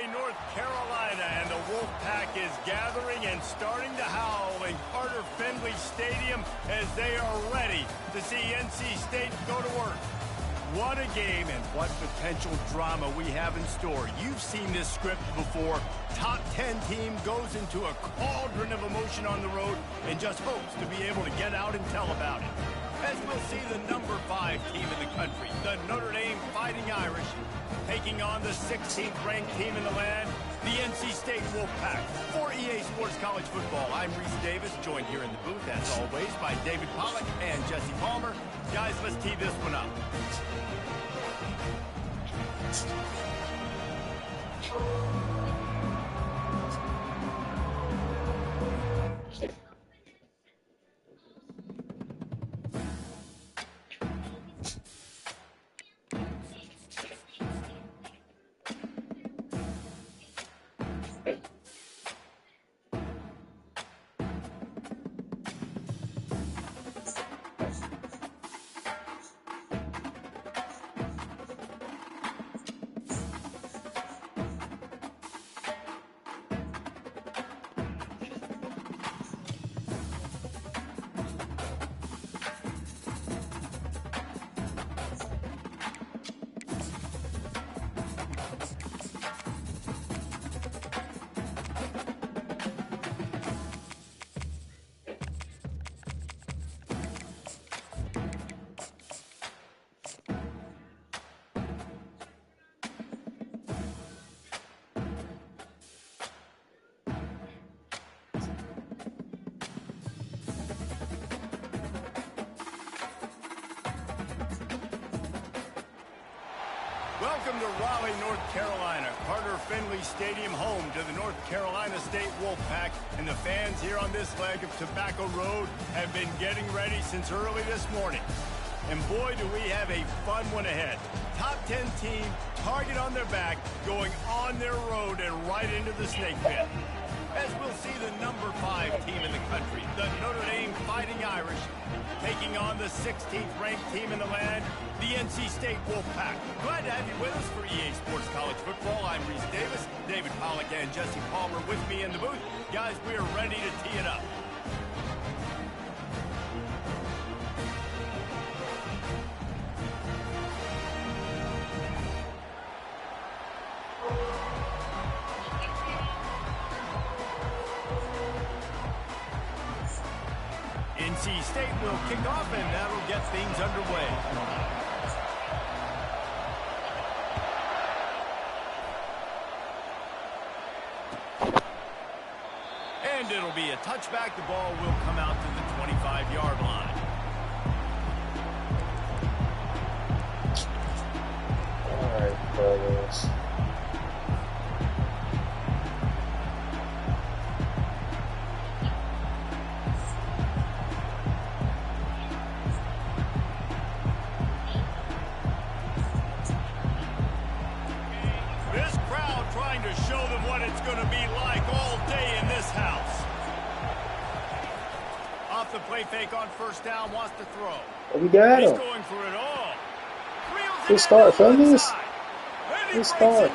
Raleigh, North Carolina, and the Wolfpack is gathering and starting to howl in Carter Finley Stadium as they are ready to see NC State go to work. What a game and what potential drama we have in store. You've seen this script before. Top 10 team goes into a cauldron of emotion on the road and just hopes to be able to get out and tell about it. As we'll see the number 5 team in the country, the Notre Dame Fighting Irish, taking on the 16th ranked team in the land, the NC State Wolfpack. For EA Sports College Football, I'm Reese Davis, joined here in the booth, as always, by David Pollack and Jesse Palmer. Guys, let's tee this one up. Welcome to Raleigh, North Carolina. Carter Finley Stadium, home to the North Carolina State Wolfpack. And the fans here on this leg of Tobacco Road have been getting ready since early this morning. And boy, do we have a fun one ahead. Top 10 team, target on their back, going on their road and right into the snake pit. As we'll see the number 5 team in the country, the Notre Dame Fighting Irish, taking on the 16th ranked team in the land, the NC State Wolfpack. Glad to have you with us for EA Sports College Football. I'm Reese Davis, David Pollack and Jesse Palmer with me in the booth. Guys, we are ready to tee it up. NC State will kick off, and that'll get things underway. And it'll be a touchback. The ball will come out to the 25-yard line. All right, brothers. Show them what it's going to be like all day in this house. Off the play fake on first down, wants to throw. We got him. He's going for it all. Good start, fellas. Good start.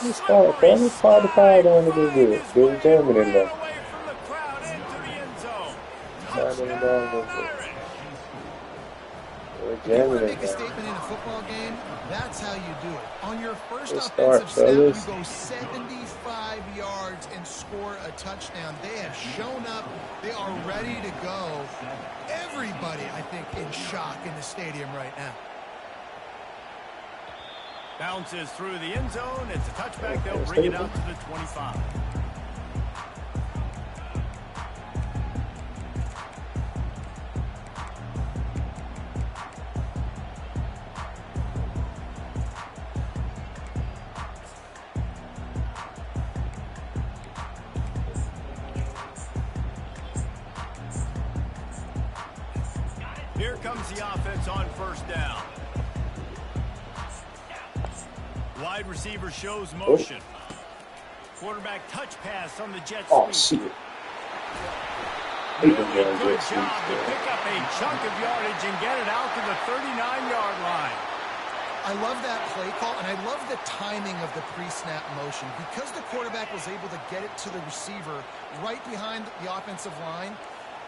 Good start, fellas. Power the power down to do good. Good jamming in there. If you want to make a statement in a football game, that's how you do it. On your first offensive snap, you go 75 yards and score a touchdown. They have shown up. They are ready to go. Everybody, I think, in shock in the stadium right now. Bounces through the end zone. It's a touchback. They'll bring it out to the 25. Here comes the offense on first down. Wide receiver shows motion. Quarterback touch pass on the jet sweep. Oh, shit. Really good job to pick up a chunk of yardage and get it out to the 39-yard line. I love that play call, and I love the timing of the pre-snap motion. Because the quarterback was able to get it to the receiver right behind the offensive line,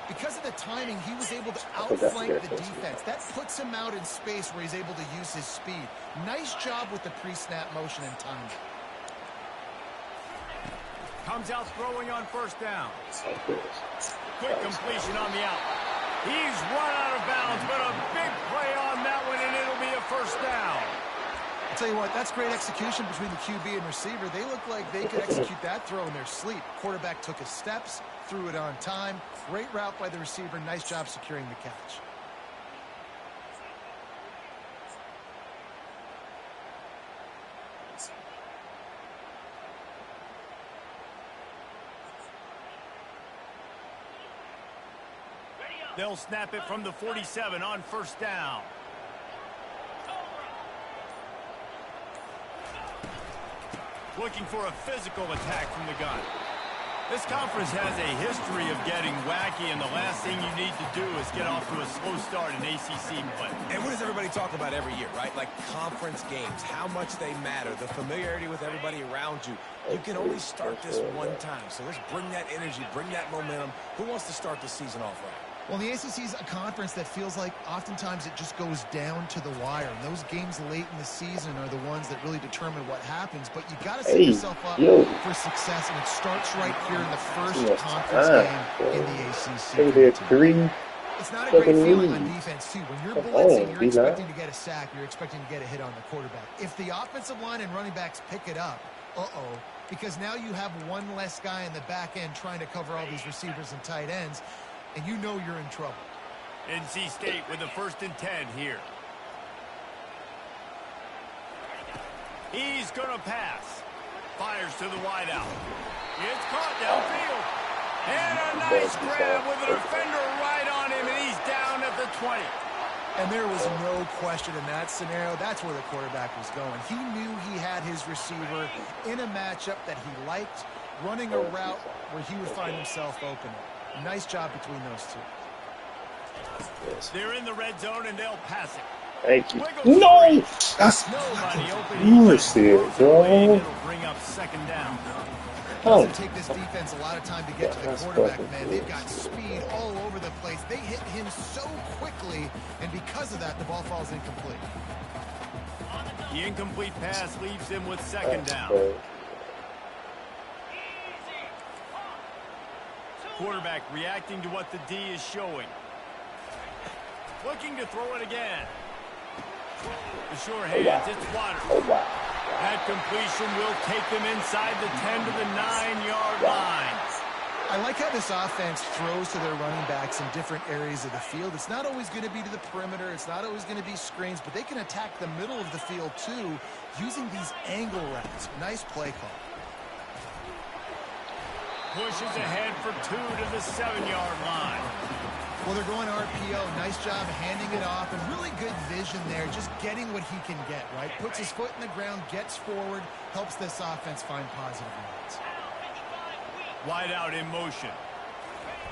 because of the timing, he was able to outflank the defense. That puts him out in space where he's able to use his speed. Nice job with the pre-snap motion and timing. Comes out throwing on first down. Quick completion on the out. He's run out of bounds, but a big play on that one, and it'll be a first down. I'll tell you what, that's great execution between the QB and receiver. They look like they could execute that throw in their sleep. Quarterback took his steps, threw it on time. Great route by the receiver. Nice job securing the catch. They'll snap it from the 47 on first down. Looking for a physical attack from the gun. This conference has a history of getting wacky, and the last thing you need to do is get off to a slow start in ACC play. And what does everybody talk about every year, right? Like conference games, how much they matter, the familiarity with everybody around you. You can only start this one time, so let's bring that energy, bring that momentum. Who wants to start the season off right? Well, the ACC is a conference that feels like oftentimes it just goes down to the wire. And those games late in the season are the ones that really determine what happens. But you got to set yourself up for success, and it starts right here in the first conference game in the ACC. It's not a great feeling on defense, too. When you're blitzing, you're expecting to get a sack. You're expecting to get a hit on the quarterback. If the offensive line and running backs pick it up, because now you have one less guy in the back end trying to cover all these receivers and tight ends, and you know you're in trouble. NC State with the 1st and 10 here. He's going to pass. Fires to the wideout. It's caught downfield. And a nice grab with a defender right on him, and he's down at the 20. And there was no question in that scenario. That's where the quarterback was going. He knew he had his receiver in a matchup that he liked, running a route where he would find himself open. Nice job between those two. They're in the red zone, and they'll pass it. Thank you. No! That's bullshit, bro. It'll bring up second down. It doesn't take this defense a lot of time to get to the quarterback, man. They've got speed all over the place. They hit him so quickly, and because of that, the ball falls incomplete. The incomplete pass leaves him with second down. Quarterback reacting to what the D is showing. Looking to throw it again. The sure hands, it's Waters. That completion will take them inside the 10 to the 9-yard line. I like how this offense throws to their running backs in different areas of the field. It's not always going to be to the perimeter. It's not always going to be screens, but they can attack the middle of the field, too, using these angle routes. Nice play call. Pushes ahead for 2 to the 7-yard line. Well, they're going RPO. Nice job handing it off, and really good vision there, just getting what he can get, right? Puts his foot in the ground, gets forward, helps this offense find positive yards. Wide out in motion.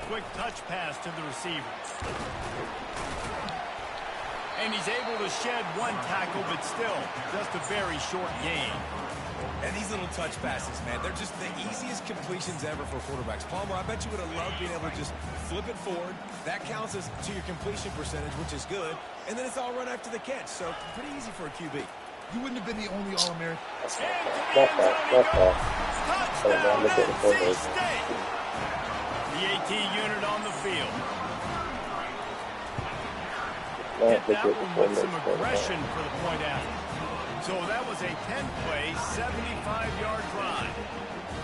Quick touch pass to the receiver. And he's able to shed one tackle, but still just a very short gain. And these little touch passes, man, they're just the easiest completions ever for quarterbacks. Palmer, I bet you would have loved being able to just flip it forward. That counts as to your completion percentage, which is good. And then it's all run after the catch, so pretty easy for a QB. You wouldn't have been the only All-American. Touchdown, NC State. The AT unit on the field. Get that one with some aggression for the point after. So that was a 10-play, 75-yard drive.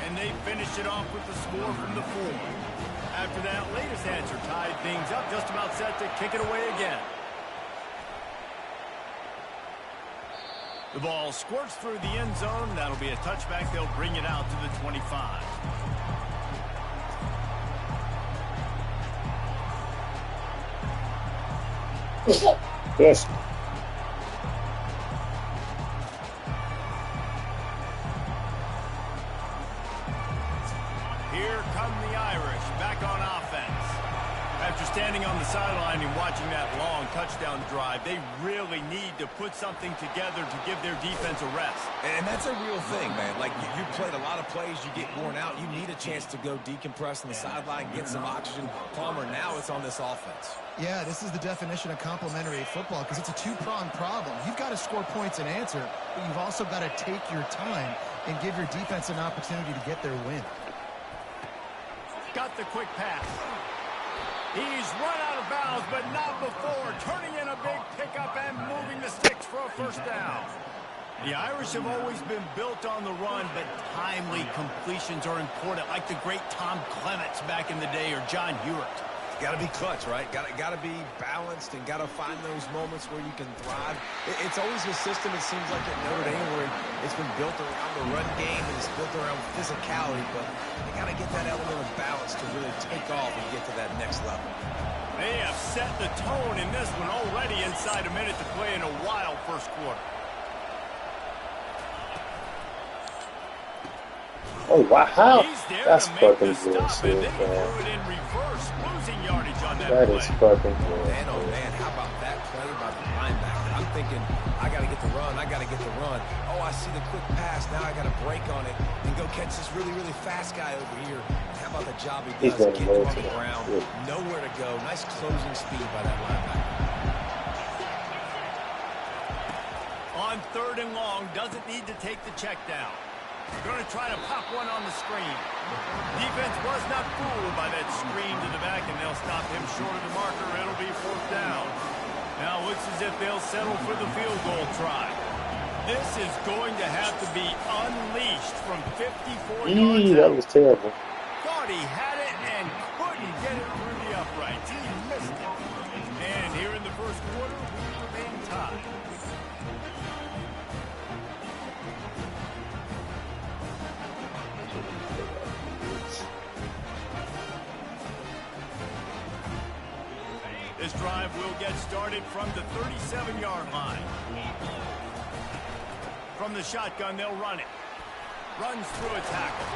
And they finished it off with the score from the 4. After that, latest answer tied things up, just about set to kick it away again. The ball squirts through the end zone. That'll be a touchback. They'll bring it out to the 25. Yes. Here come the Irish back on offense. After standing on the sideline and watching that long touchdown drive. They really need to put something together to give their defense a rest. And that's a real thing, man. Like, you played a lot of plays, you get worn out. You need a chance to go decompress on the sideline, get some oxygen. Palmer, now it's on this offense. Yeah, this is the definition of complementary football because it's a two-pronged problem. You've got to score points and answer, but you've also got to take your time and give your defense an opportunity to get their win. Got the quick pass. He's run out of bounds, but not before. Turning in a big pickup and moving the sticks for a first down. The Irish have always been built on the run, but timely completions are important, like the great Tom Clements back in the day or John Hewitt. Got to be clutch, right? Got to be balanced and got to find those moments where you can thrive. It's always a system, it seems like, at Notre Dame where it's been built around the run game and it's built around physicality, but they got to get that element of balance to really take off and get to that next level. They have set the tone in this one already inside a minute to play in a wild first quarter. Oh, wow. That's fucking bullshit, man. That is fucking good. Man, oh, man, how about that play by the linebacker? I'm thinking, I got to get the run. I got to get the run. Oh, I see the quick pass. Now I got to break on it and go catch this really, really fast guy over here. And how about the job he does? Get him on the ground. Yeah. Nowhere to go. Nice closing speed by that linebacker. On 3rd and long, doesn't need to take the check down. Going to try to pop one on the screen. Defense was not fooled by that screen to the back, and they'll stop him short of the marker. It'll be 4th down. Now looks as if they'll settle for the field goal try. This is going to have to be unleashed from 54 yards out. That was terrible. Thought he had it and couldn't get it through the uprights. He missed it. And here in the first quarter, we remain tied. This drive will get started from the 37-yard line. From the shotgun, they'll run it. Runs through a tackle.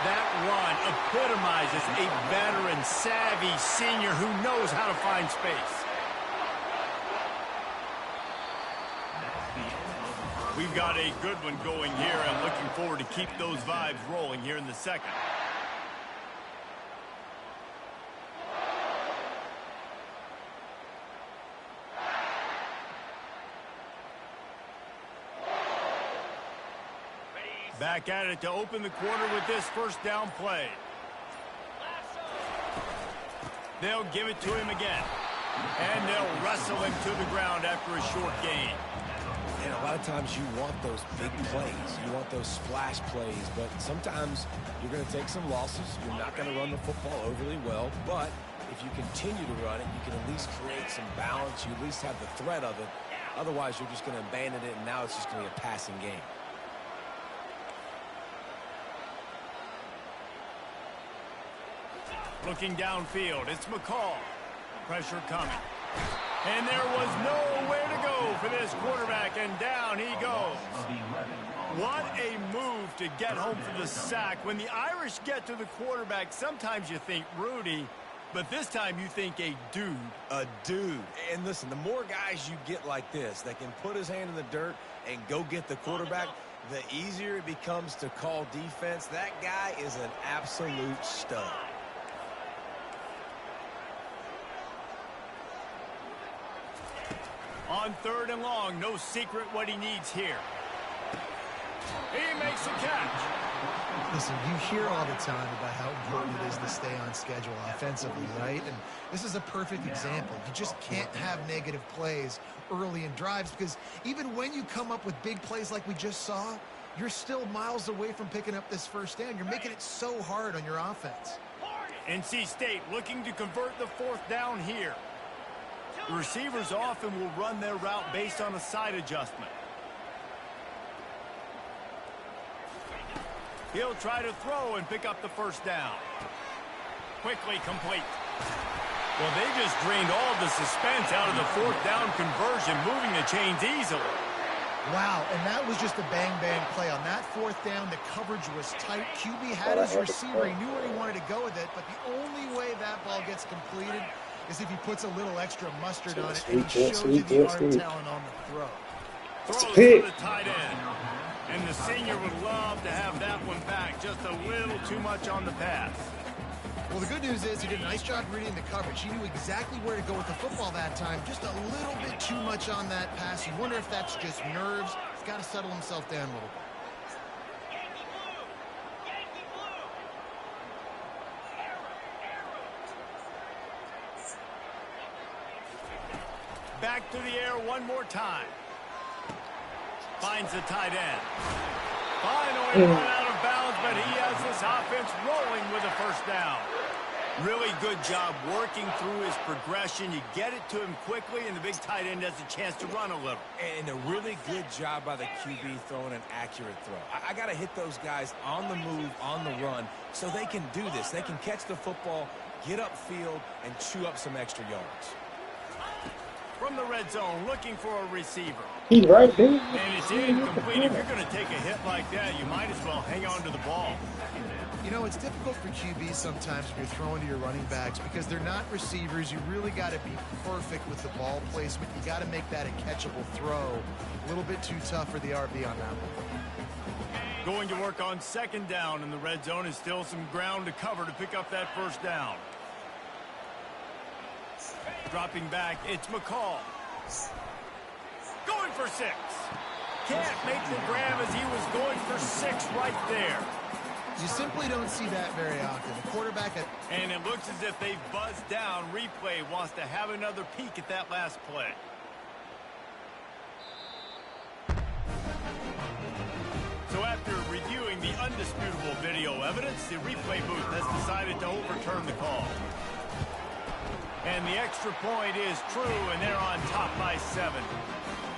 That run epitomizes a veteran, savvy senior who knows how to find space. We've got a good one going here. I'm looking forward to keep those vibes rolling here in the second. Back at it to open the quarter with this first down play. They'll give it to him again. And they'll wrestle him to the ground after a short gain. And a lot of times you want those big plays. You want those splash plays. But sometimes you're going to take some losses. You're not going to run the football overly well. But if you continue to run it, you can at least create some balance. You at least have the threat of it. Otherwise, you're just going to abandon it, and now it's just going to be a passing game. Looking downfield, it's McCall. Pressure coming. And there was nowhere to go for this quarterback, and down he goes. What a move to get home for the sack. When the Irish get to the quarterback, sometimes you think Rudy, but this time you think a dude. A dude. And listen, the more guys you get like this that can put his hand in the dirt and go get the quarterback, the easier it becomes to call defense. That guy is an absolute stud. On 3rd and long, no secret what he needs here. He makes a catch. Listen, you hear all the time about how important it is to stay on schedule offensively, right? And this is a perfect example. You just can't have negative plays early in drives because even when you come up with big plays like we just saw, you're still miles away from picking up this first down. You're making it so hard on your offense. NC State looking to convert the 4th down here. The receivers often will run their route based on a side adjustment. He'll try to throw and pick up the first down. Quickly complete. Well, they just drained all the suspense out of the 4th down conversion, moving the chains easily. Wow, and that was just a bang-bang play. On that fourth down, the coverage was tight. QB had his receiver. He knew where he wanted to go with it, but the only way that ball gets completed is if he puts a little extra mustard on it and he shows you the arm talent on the throw. Throws to the tight end. And the senior would love to have that one back. Just a little too much on the pass. Well, the good news is he did a nice job reading the coverage. He knew exactly where to go with the football that time. Just a little bit too much on that pass. You wonder if that's just nerves. He's got to settle himself down a little bit. Back to the air one more time. Finds the tight end. Finally run out of bounds, but he has this offense rolling with a first down. Really good job working through his progression. You get it to him quickly, and the big tight end has a chance to run a little. And a really good job by the QB throwing an accurate throw. I got to hit those guys on the move, on the run, so they can do this. They can catch the football, get upfield, and chew up some extra yards. From the red zone, looking for a receiver. He's right there. And it's incomplete. If you're going to take a hit like that, you might as well hang on to the ball. You know, it's difficult for QBs sometimes when you're throwing to your running backs because they're not receivers. You really got to be perfect with the ball placement. You got to make that a catchable throw. A little bit too tough for the RB on that one. Going to work on second down in the red zone is still some ground to cover to pick up that first down. Dropping back, it's McCall. Going for 6. Can't make the grab as he was going for 6 right there. You simply don't see that very often. The quarterback... And it looks as if they've buzzed down. Replay wants to have another peek at that last play. So after reviewing the undisputable video evidence, the replay booth has decided to overturn the call. And the extra point is true, and they're on top by 7.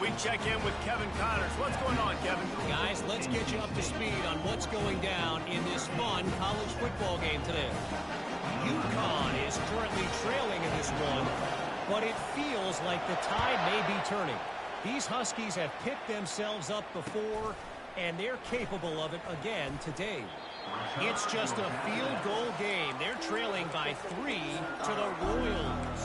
We check in with Kevin Connors. What's going on, Kevin? Guys, let's get you up to speed on what's going down in this fun college football game today. UConn is currently trailing in this one, but it feels like the tide may be turning. These Huskies have picked themselves up before, and they're capable of it again today. It's just a field goal game. They're trailing by 3 to the Royals.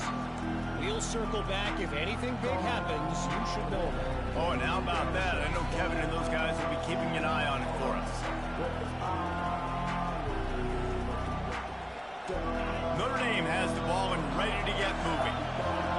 We'll circle back. If anything big happens, you should know that. Oh, and how about that? I know Kevin and those guys will be keeping an eye on it for us. Notre Dame has the ball and ready to get moving.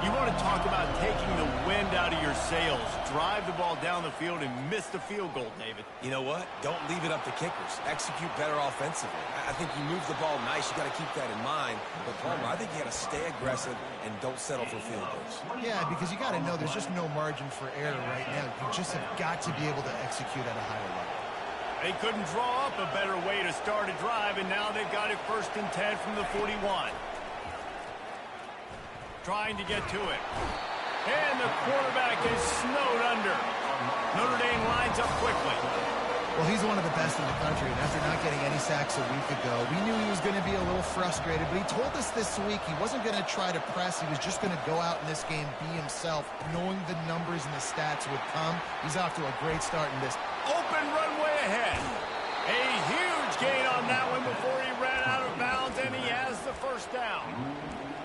You want to talk about taking the wind out of your sails. Drive the ball down the field and miss the field goal, David. You know what? Don't leave it up to kickers. Execute better offensively. I think you move the ball nice. You got to keep that in mind. But Palmer, I think you got to stay aggressive and don't settle for field goals. Yeah, because you got to know there's just no margin for error right now. You just have got to be able to execute at a higher level. They couldn't draw up a better way to start a drive, and now they've got it 1st and 10 from the 41. Trying to get to it. And the quarterback is snowed under. Notre Dame lines up quickly. Well, he's one of the best in the country, and after not getting any sacks a week ago, we knew he was going to be a little frustrated, but he told us this week he wasn't going to try to press. He was just going to go out in this game, be himself, knowing the numbers and the stats would come. He's off to a great start in this. Open runway ahead. A huge gain on that one before he ran out of bounds, and he has the first down.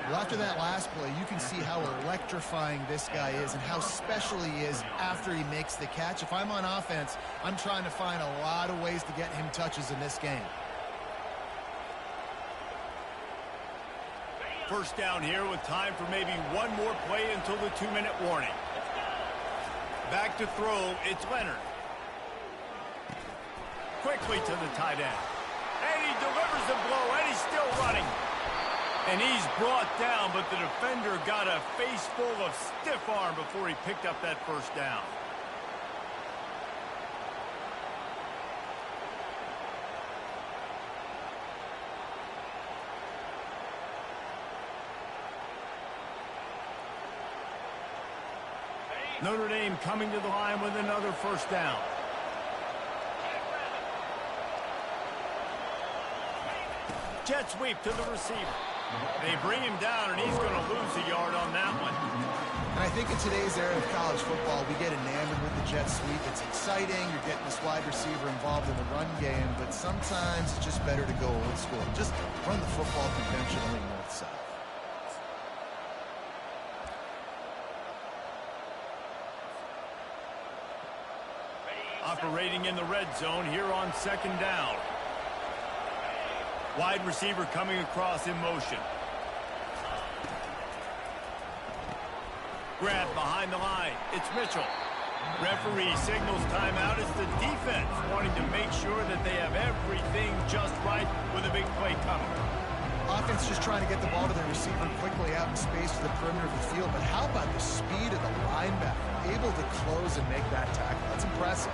Well, after that last play, you can see how electrifying this guy is and how special he is after he makes the catch. If I'm on offense, I'm trying to find a lot of ways to get him touches in this game. First down here with time for maybe one more play until the 2-minute warning. Back to throw, it's Leonard. Quickly to the tight end. And he delivers the blow, and he's still running. And he's brought down, but the defender got a face full of stiff arm before he picked up that first down. Notre Dame coming to the line with another first down. Jet sweep to the receiver. They bring him down, and he's going to lose a yard on that one. And I think in today's era of college football, we get enamored with the jet sweep. It's exciting. You're getting this wide receiver involved in the run game, but sometimes it's just better to go old school. Just run the football conventionally north-south. Operating in the red zone here on second down. Wide receiver coming across in motion. Grab behind the line. It's Mitchell. Referee signals timeout. It's the defense wanting to make sure that they have everything just right with a big play coming. Offense just trying to get the ball to the receiver quickly out in space to the perimeter of the field. But how about the speed of the linebacker? Able to close and make that tackle. That's impressive.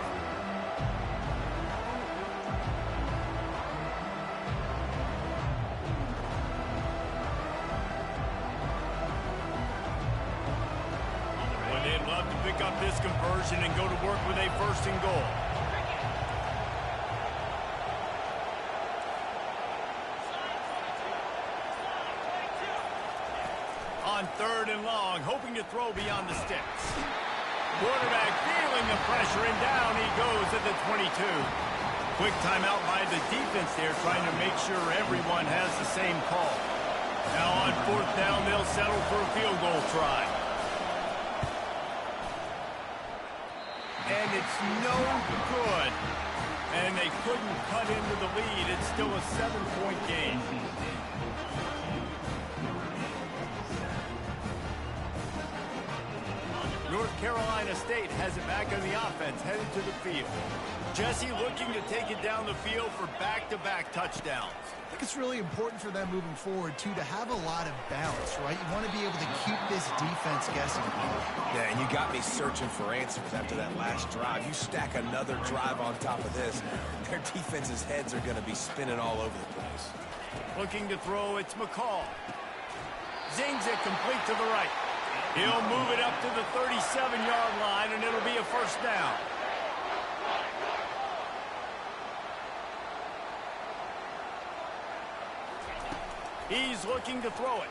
Up this conversion and go to work with a first and goal. On third and long, hoping to throw beyond the sticks. Quarterback feeling the pressure, and down he goes at the 22. Quick timeout by the defense there, trying to make sure everyone has the same call. Now on fourth down, they'll settle for a field goal try. And it's no good. And they couldn't cut into the lead. It's still a 7-point game. North Carolina State has it back on the offense, headed to the field. Jesse looking to take it down the field for back-to-back touchdowns. I think it's really important for them moving forward, too, to have a lot of balance, right? You want to be able to keep this defense guessing. Yeah, and you got me searching for answers after that last drive. You stack another drive on top of this, their defense's heads are going to be spinning all over the place. Looking to throw, it's McCall. Zings it complete to the right. He'll move it up to the 37-yard line, and it'll be a first down. He's looking to throw it.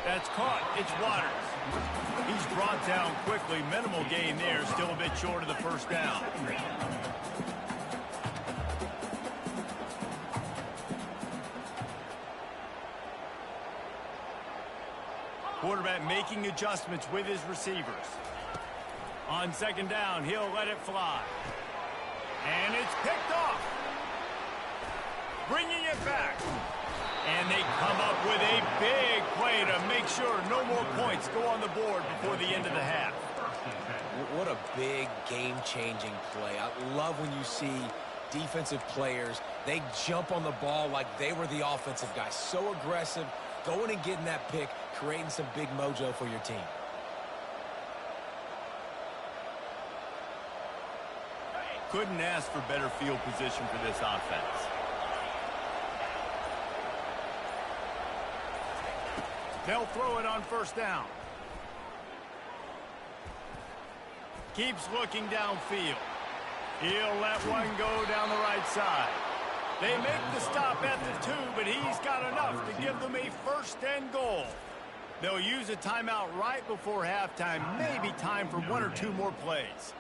That's caught. It's Waters. He's brought down quickly. Minimal gain there. Still a bit short of the first down. Quarterback making adjustments with his receivers. On second down, he'll let it fly. And it's picked off. Bringing it back. And they come up with a big play to make sure no more points go on the board before the end of the half. What a big game-changing play. I love when you see defensive players, they jump on the ball like they were the offensive guy. So aggressive, going and getting that pick, creating some big mojo for your team. Couldn't ask for better field position for this offense. They'll throw it on first down. Keeps looking downfield. He'll let one go down the right side. They make the stop at the 2, but he's got enough to give them a first and goal. They'll use a timeout right before halftime. Maybe time for 1 or 2 more plays.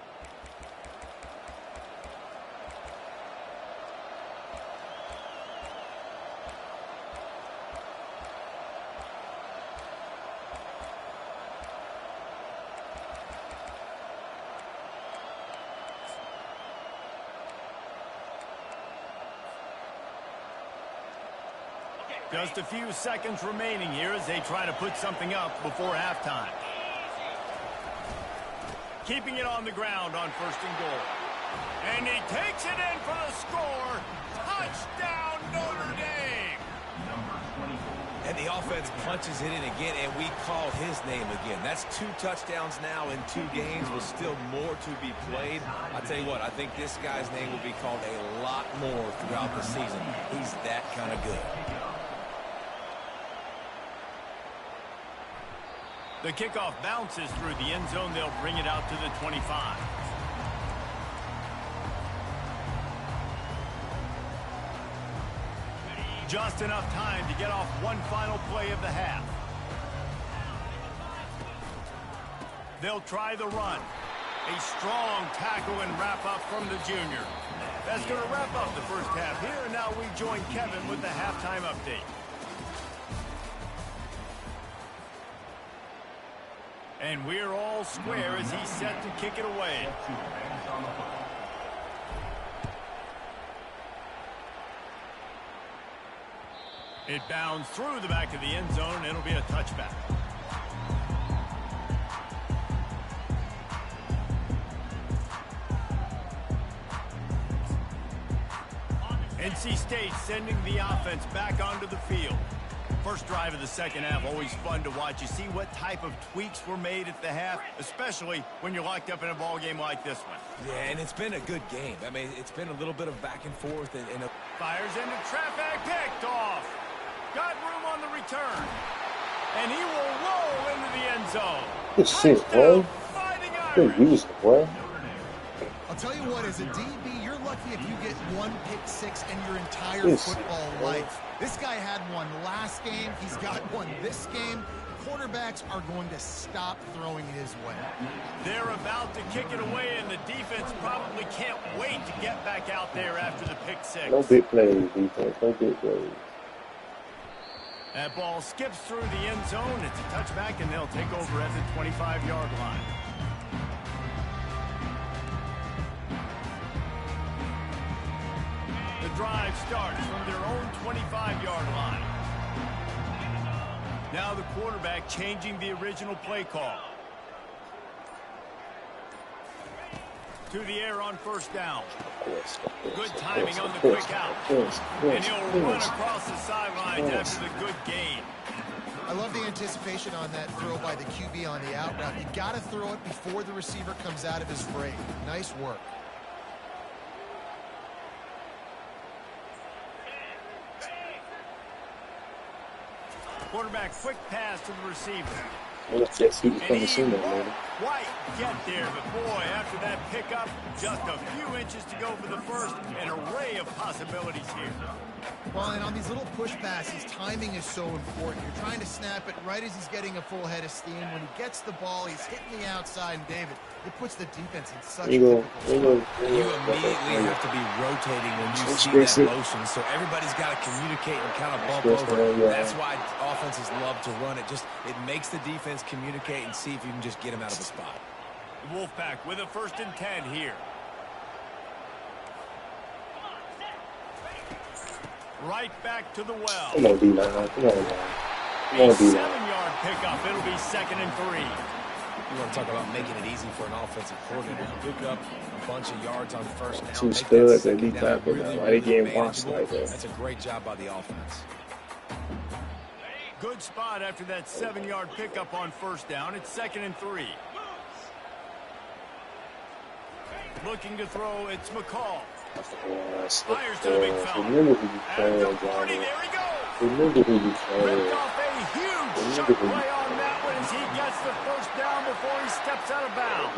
Just a few seconds remaining here as they try to put something up before halftime. Keeping it on the ground on first and goal. And he takes it in for the score. Touchdown, Notre Dame! And the offense punches it in again, and we call his name again. That's 2 touchdowns now in 2 games with still more to be played. I'll tell you what, I think this guy's name will be called a lot more throughout the season. He's that kind of good. The kickoff bounces through the end zone. They'll bring it out to the 25. Just enough time to get off one final play of the half. They'll try the run. A strong tackle and wrap up from the junior. That's going to wrap up the first half here, and now we join Kevin with the halftime update. And we're all square as he's set to kick it away. It bounds through the back of the end zone, and it'll be a touchback. NC State sending the offense back onto the field. First drive of the second half, always fun to watch. You see what type of tweaks were made at the half, especially when you're locked up in a ball game like this one. Yeah, and it's been a good game. I mean, it's been a little bit of back and forth. Fires into traffic, picked off. Got room on the return. And he will roll into the end zone. Good shit, boy. Good use, boy. I'll tell you what, as a DB, you're lucky if you get one pick six in your entire football life. This guy had one last game. He's got one this game. Quarterbacks are going to stop throwing his way. They're about to kick it away, and the defense probably can't wait to get back out there after the pick six. No big plays, defense. No big plays. That ball skips through the end zone. It's a touchback, and they'll take over at the 25-yard line. The drive starts from their own 25-yard line. Now the quarterback changing the original play call. To the air on first down. Good timing on the quick out. And he'll run across the sidelines after the good gain. I love the anticipation on that throw by the QB on the out route. You got to throw it before the receiver comes out of his break. Nice work. Quarterback quick pass to the receiver. Well, that's it. He from the single, man. Quite get there, but boy, after that pickup, just a few inches to go for the first. An array of possibilities here. Well, and on these little push passes, timing is so important. You're trying to snap it right as he's getting a full head of steam. When he gets the ball, he's hitting the outside, and David, it puts the defense in such a difficult spot. You immediately have to be rotating when you see that motion, so everybody's got to communicate and kind of bump over. That's why offenses love to run it. It makes the defense communicate and see if you can just get him out of the spot. The Wolfpack with a 1st and 10 here. Right back to the well. Come on, D-line. Come on, D-line. A 7-yard pickup. It'll be 2nd and 3. You want to talk about making it easy for an offensive coordinator. Pick up a bunch of yards on first down. Two studs that be tackling now. Why they getting boxed like that? That's a great job by the offense. Good spot after that 7-yard pickup on first down. It's 2nd and 3. Looking to throw, it's McCall. Fires to the big fella. Remember who you playing, Johnny. There he goes. Remember who you playing. Ripped off a huge shot play on that one as he gets the first down before he steps out of bounds.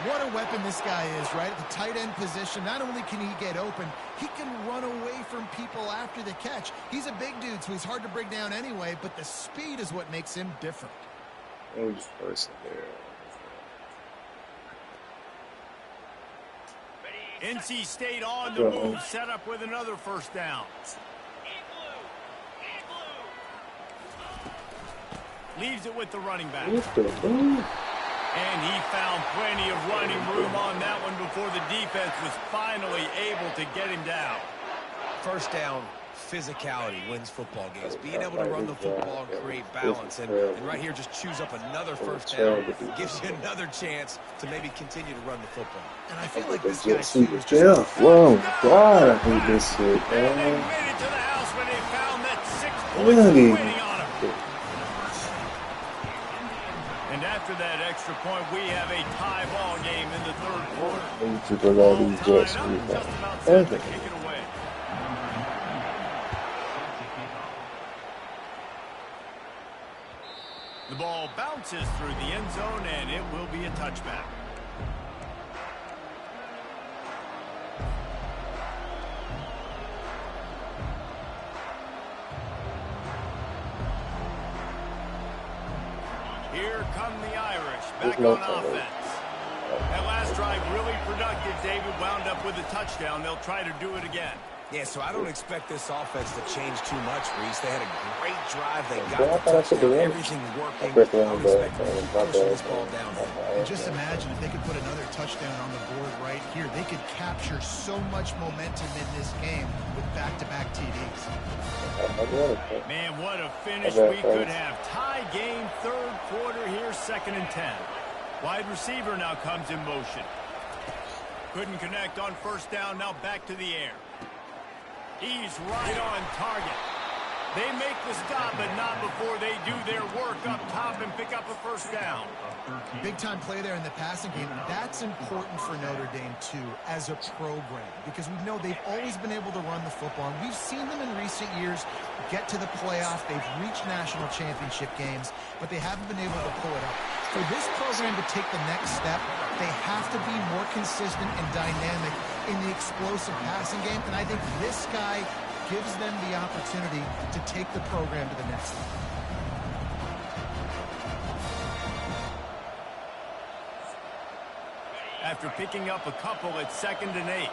What a weapon this guy is, right? At the tight end position, not only can he get open, he can run away from people after the catch. He's a big dude, so he's hard to bring down anyway, but the speed is what makes him different. Who's person there? NC State on the move, set up with another first down. Leaves it with the running back. And he found plenty of running room on that one before the defense was finally able to get him down. First down, physicality wins football games. Being able to run the football and create balance. And right here, just choose up another first down. Gives you another chance to maybe continue to run the football. And I feel like this guy too is just... Whoa, God, I hate this shit, man. And they made it to the house when they found that 6 points waiting on him. And after that extra point, we have a tie ball game in the 3rd quarter. We took a lot of these jets. Kick it away. The ball bounces through the end zone, and it will be a touchback. Here come the Irish back on offense. That last drive really productive. David wound up with a touchdown. They'll try to do it again. Yeah, so I don't expect this offense to change too much, Reese. They had a great drive. They got the touchdown. Everything's working. I would expect them to push this ball down. And just imagine if they could put another touchdown on the board right here. They could capture so much momentum in this game with back-to-back TDs. Man, what a finish we could have. Tie game, third quarter here, 2nd and 10. Wide receiver now comes in motion. Couldn't connect on first down. Now back to the air. He's right on target. They make the stop, but not before they do their work up top and pick up a first down. Big-time play there in the passing game. That's important for Notre Dame, too, as a program, because we know they've always been able to run the football. And we've seen them in recent years get to the playoff. They've reached national championship games, but they haven't been able to pull it up. For this program to take the next step, they have to be more consistent and dynamic in the explosive passing game, and I think this guy gives them the opportunity to take the program to the next level. After picking up a couple at 2nd and 8.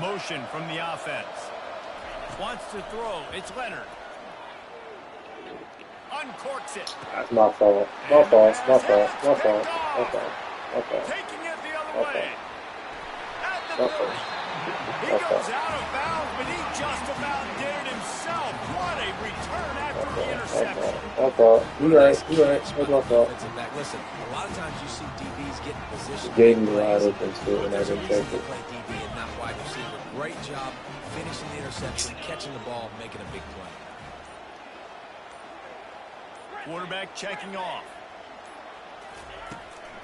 Motion from the offense. Wants to throw. It's Leonard. Uncorks it. That's my fault. My fault. My fault. My fault. My fault. My fault. Taking it the other way. At the 30. He goes out of bounds, but he just about did it himself. What a return after the interception. My fault. You right. You right. That's my fault. Listen, a lot of times you see DBs get in position. Gave me wide open too, and I didn't take it. Play DB and not wide receiver. Great job finishing the interception, catching the ball, making a big play. Quarterback checking off.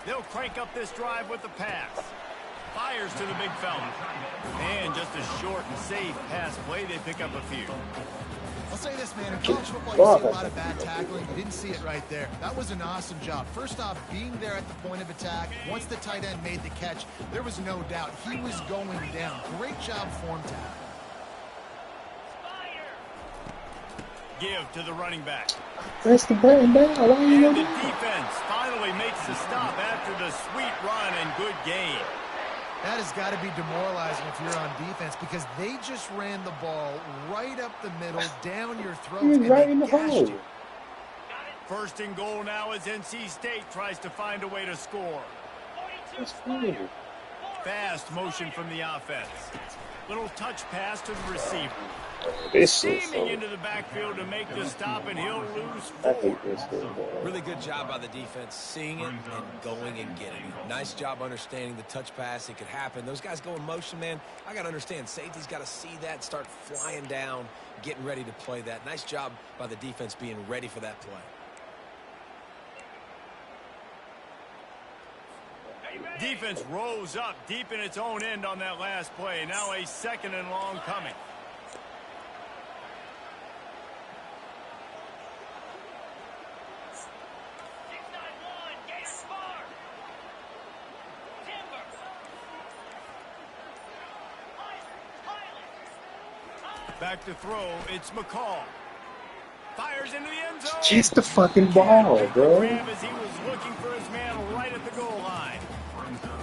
They'll crank up this drive with the pass. Fires to the big fella. And just a short and safe pass play. They pick up a few. I'll say this, man. In college football, you see a lot of bad tackling. You didn't see it right there. That was an awesome job. First off, being there at the point of attack. Once the tight end made the catch, there was no doubt he was going down. Great job for him to have. Give to the running back. Press the button down. Why are you And the defense finally makes the stop after the sweet run and good gain. That has got to be demoralizing if you're on defense, because they just ran the ball right up the middle, down your throat, and right in the gashed hole. you. 1st and goal now as NC State tries to find a way to score. That's funny. Fast motion from the offense. Little touch pass to the receiver. This is Steaming into the backfield to make the stop, and he'll lose I 4. hate this thing. Really good job by the defense, seeing it and going and getting it. Nice job understanding the touch pass. It could happen. Those guys go in motion, man. I got to understand. Safety's got to see that, start flying down, getting ready to play that. Nice job by the defense being ready for that play. Defense rose up deep in its own end on that last play. Now a 2nd and long coming. Back to throw. It's McCall. Fires into the end zone. Just the fucking ball, bro. Grab as he was looking for his man right at the goal line.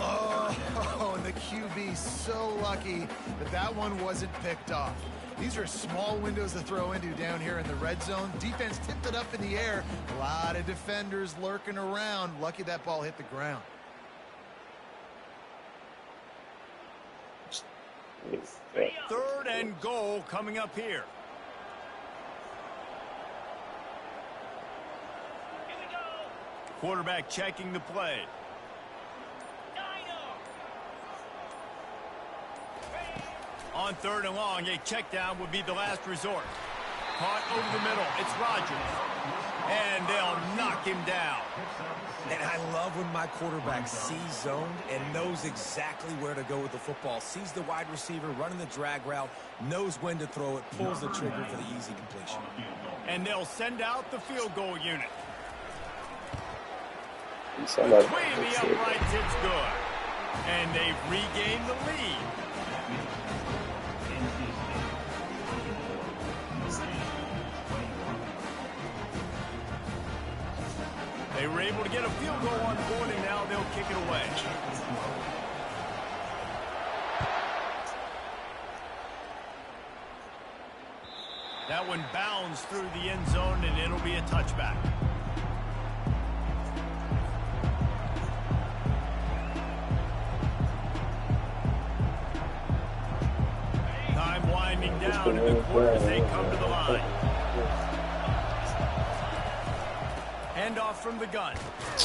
Oh, and the QB so lucky that that one wasn't picked off. These are small windows to throw into down here in the red zone. Defense tipped it up in the air. A lot of defenders lurking around. Lucky that ball hit the ground. Third and goal coming up here. Quarterback checking the play. On 3rd and long, a check down would be the last resort. Caught over the middle. It's Rodgers. And they'll knock him down. And I love when my quarterback sees zoned and knows exactly where to go with the football. Sees the wide receiver running the drag route, knows when to throw it, pulls the trigger for the easy completion. And they'll send out the field goal unit. Between Between the uprights, it's good. And they've regained the lead. They were able to get a field goal on board, and now they'll kick it away. That one bounds through the end zone, and it'll be a touchback. Time winding down in the quarter as they come to the line. Handoff from the gun.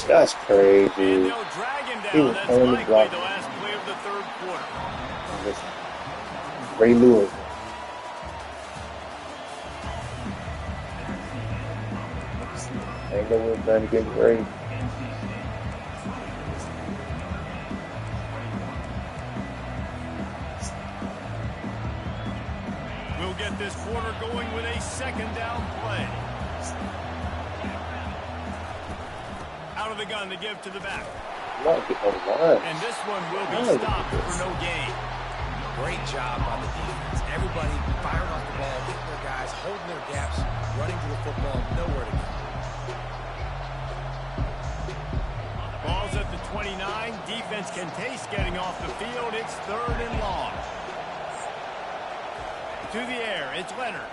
That's crazy. And they'll drag him down. That's likely the last play of the third quarter. Ray Lewis. Ain't no one trying to get great. We'll get this quarter going with a second down play. Out of the gun to give to the back. And this one will be stopped for no gain. Great job by the defense. Everybody firing off the ball, hitting their guys, holding their gaps, running to the football, nowhere to go. Ball's at the 29. Defense can taste getting off the field. It's 3rd and long. To the air, it's Leonard.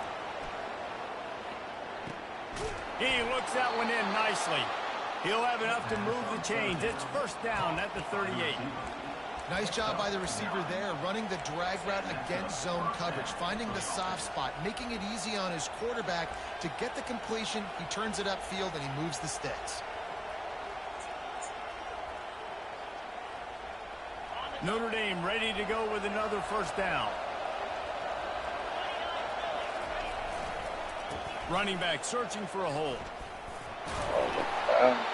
He looks that one in nicely. He'll have enough to move the chains. It's first down at the 38. Nice job by the receiver there, running the drag route against zone coverage, finding the soft spot, making it easy on his quarterback to get the completion. He turns it upfield and he moves the sticks. Notre Dame ready to go with another first down. Running back searching for a hole.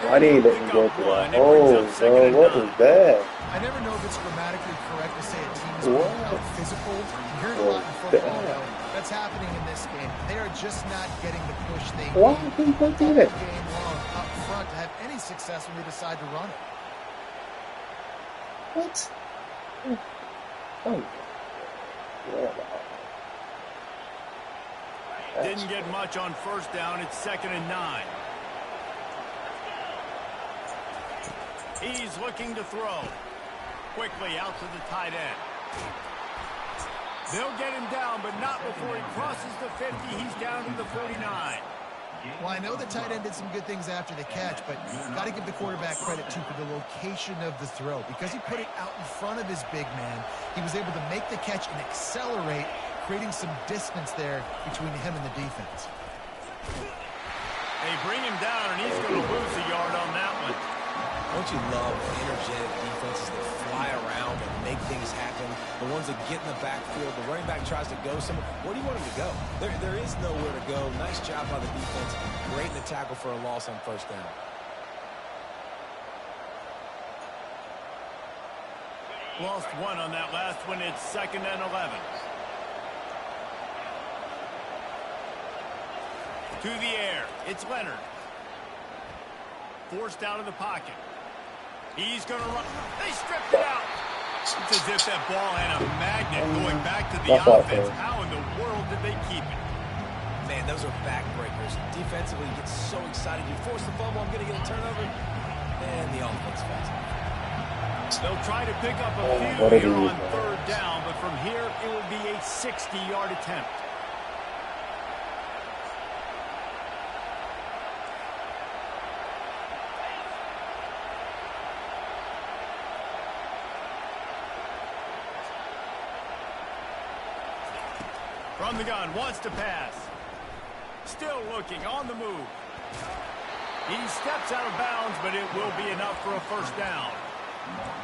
Why didn't he let me go to that hole, bro? What was that? I never know if it's grammatically correct to say a team is out physical. You hear it a lot in football, though. That's happening in this game. They are just not getting the push they need. Why did he put that? Game long up front to have any success when they decide to run it. What? Oh. Yeah. Didn't get much on first down. It's 2nd and 9. He's looking to throw. Quickly out to the tight end. They'll get him down, but not before he crosses the 50. He's down to the 49. Well, I know the tight end did some good things after the catch, but got to give the quarterback credit, too, for the location of the throw. Because he put it out in front of his big man, he was able to make the catch and accelerate, creating some distance there between him and the defense. They bring him down, and he's going to lose a yard on that one. Don't you love energetic defenses that fly around and make things happen? The ones that get in the backfield, the running back tries to go somewhere. Where do you want him to go? There is nowhere to go. Nice job by the defense. Great in the tackle for a loss on first down. Lost one on that last one. It's 2nd and 11. To the air. It's Leonard. Forced out of the pocket. He's going to run. They stripped it out. It's as if that ball had a magnet going back to the offense. How in the world did they keep it? Man, those are backbreakers. Defensively, you get so excited. You force the fumble, I'm going to get a turnover. And the offense falls off. They'll try to pick up a few here on 3rd down, but from here, it will be a 60-yard attempt. From the gun, wants to pass. Still looking, on the move. He steps out of bounds, but it will be enough for a first down.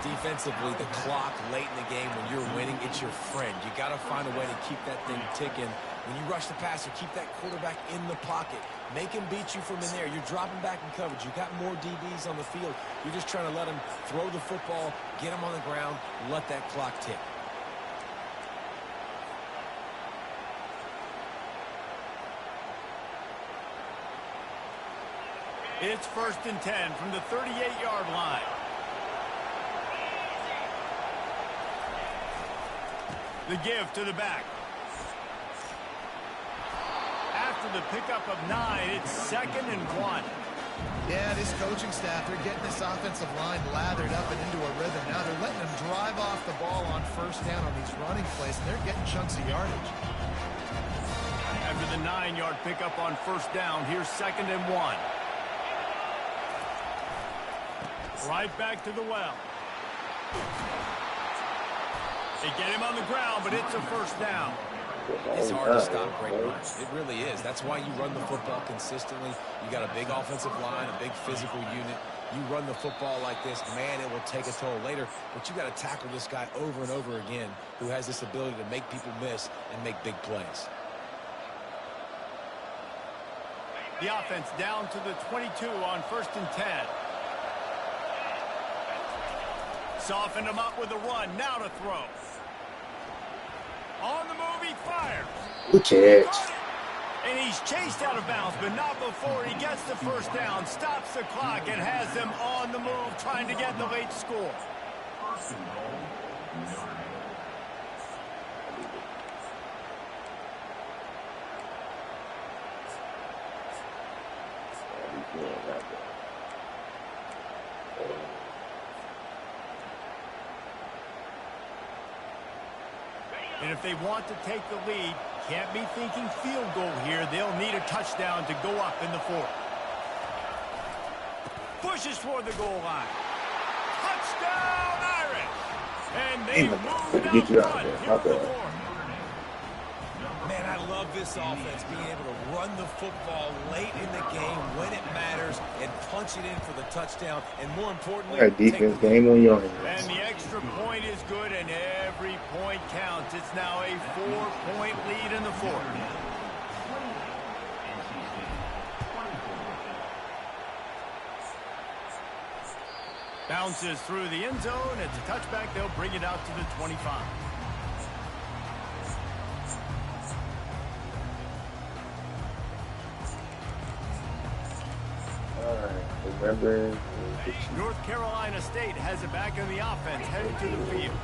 Defensively, the clock late in the game, when you're winning, it's your friend. You got to find a way to keep that thing ticking. When you rush the passer, keep that quarterback in the pocket. Make him beat you from in there. You're dropping back in coverage. You got more DBs on the field. You're just trying to let him throw the football, get him on the ground, let that clock tick. It's 1st and 10 from the 38-yard line. The give to the back. After the pickup of 9, it's 2nd and 1. Yeah, this coaching staff, they're getting this offensive line lathered up and into a rhythm. Now they're letting them drive off the ball on first down on these running plays, and they're getting chunks of yardage. After the 9-yard pickup on first down, here's 2nd and 1. Right back to the well. They get him on the ground, but it's a first down. It's hard to stop great runs. It really is. That's why you run the football consistently. You got a big offensive line, a big physical unit. You run the football like this, man, it will take a toll later. But you got to tackle this guy over and over again who has this ability to make people miss and make big plays. The offense down to the 22 on 1st and 10. Softened him up with a run. Now to throw. On the move, he fires. Good catch. And he's chased out of bounds, but not before he gets the first down, stops the clock, and has them on the move, trying to get the late score. And if they want to take the lead, can't be thinking field goal here. They'll need a touchdown to go up in the 4th. Pushes toward the goal line. Touchdown, Irish! And they moved get you out front there. here in the 4th. Man, I love this offense, being able to run the football late in the game when it matters and punch it in for the touchdown. And more importantly, All right, defense, game on your hands. And the extra point is good, and every point counts. It's now a 4-point lead in the 4th. Bounces through the end zone. It's a touchback. They'll bring it out to the 25. Remember, North Carolina State has it back in the offense, headed to the field.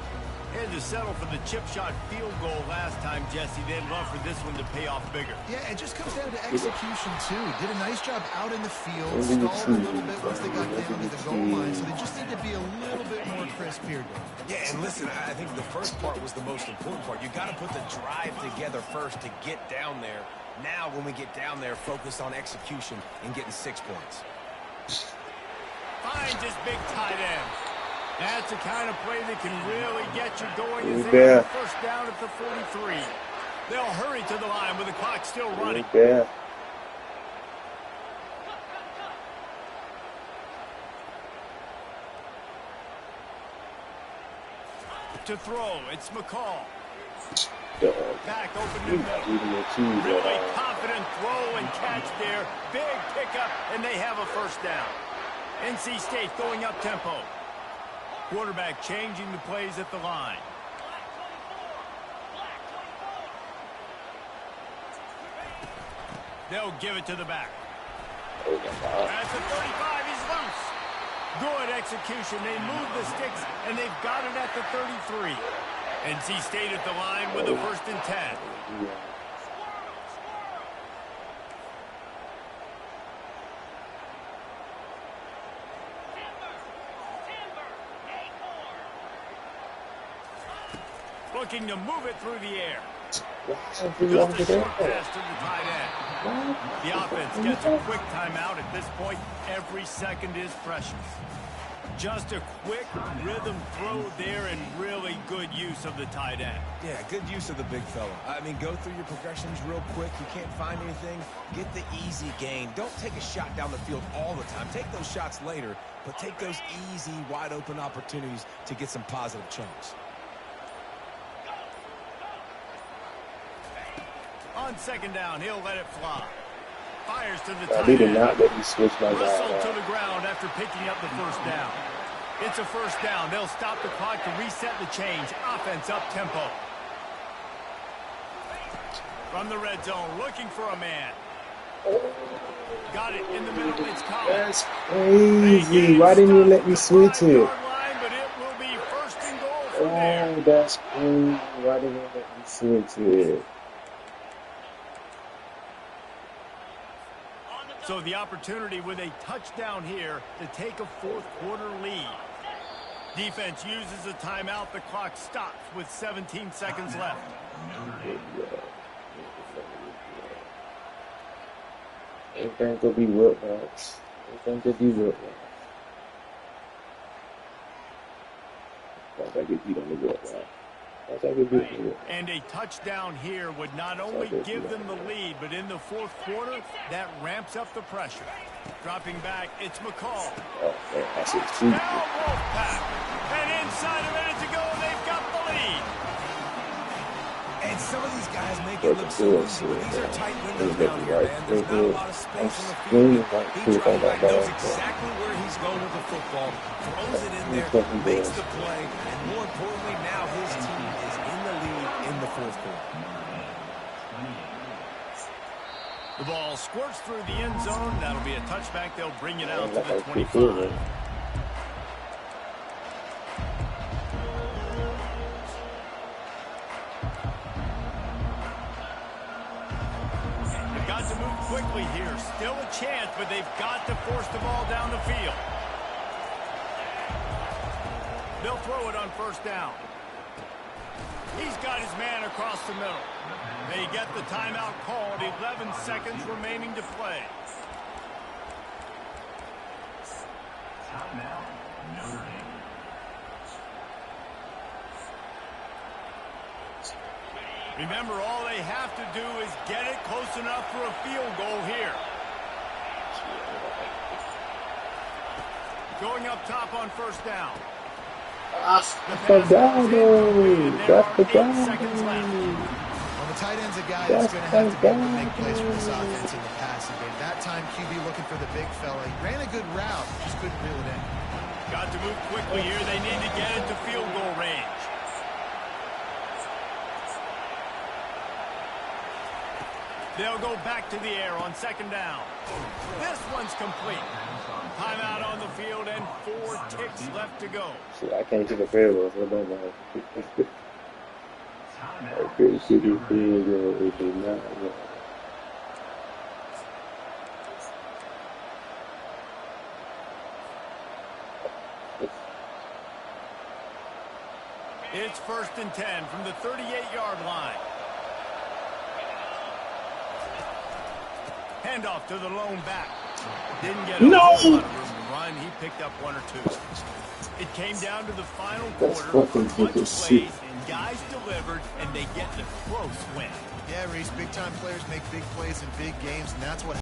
Had to settle for the chip shot field goal last time, Jesse. They'd love for this one to pay off bigger. Yeah, it just comes down to execution, too. Did a nice job out in the field, stalled a little bit once they got down to the goal line, so they just need to be a little bit more crisp here, Dave. Yeah, and listen, I think the first part was the most important part. You got to put the drive together first to get down there. Now, when we get down there, focus on execution and getting 6 points. Finds his big tight end. That's the kind of play that can really get you going as they have first down at the 43. They'll hurry to the line with the clock still running. Yeah. To throw, it's McCall. Back open to middle. Really confident throw and catch there. Big pickup, and they have a first down. NC State going up tempo. Quarterback changing the plays at the line. They'll give it to the back. At the 35, he's loose. Good execution. They move the sticks, and they've got it at the 33. NC State at the line with a 1st and 10. Looking to move it through the air. Just a short pass to the tight end. The offense gets a quick timeout at this point. Every second is precious. Just a quick rhythm throw there and really good use of the tight end. Yeah, good use of the big fella. I mean, go through your progressions real quick. You can't find anything. Get the easy gain. Don't take a shot down the field all the time. Take those shots later, but take those easy, wide-open opportunities to get some positive chunks. On 2nd down, he'll let it fly. Fires to the tight end. He did not let me switch my guy. Whistled to the ground after picking up the first down. It's a first down. They'll stop the clock to reset the change. Offense up tempo. From the red zone, looking for a man. Got it in the middle. It's Collins. That's crazy. Why didn't you let me switch it? But it will be 1st and goal from there. Oh, that's crazy. Why didn't you let me switch it? So the opportunity with a touchdown here to take a fourth quarter lead. Defense uses a timeout. The clock stops with 17 seconds left. Everything could be real bad. Everything could be real bad. I get beat on the real bad. And a touchdown here would not only give them the lead, but in the fourth quarter, that ramps up the pressure. Dropping back, it's McCall. Now Wolfpack. And inside a minute to go, they've got the lead. And some of these guys make it look so easy, but these are tight windows down here, man. There's not a lot of space on the field. Each running back knows exactly where he's going with the football, throws it in there, makes the play, and more importantly, now his team is in the lead in the fourth quarter. The ball squirts through the end zone. That'll be a touchback. They'll bring it out to the 25. Got to move quickly here. Still a chance, but they've got to force the ball down the field. They'll throw it on first down. He's got his man across the middle. They get the timeout called. 11 seconds remaining to play. Timeout, Notre Dame. Remember, all they have to do is get it close enough for a field goal here. Going up top on first down. That's the down. That's the down. Well, the tight end's a guy that's going to have to be able to make plays for this offense in the passing game. That time, QB looking for the big fella. He ran a good route, just couldn't reel it in. Got to move quickly here. They need to get it to field goal range. They'll go back to the air on second down. This one's complete. Timeout on the field and 4 ticks left to go. See, I can't take a fair one. I don't know. Okay, should be field goal. It is not. It's 1st and 10 from the 38-yard line. Handoff to the lone back. Didn't get a whole lot of room to run. He picked up 1 or 2. It came down to the final quarter. A bunch of plays, and guys delivered, and they get the close win. Yeah, Reese, big-time players make big plays in big games, and that's what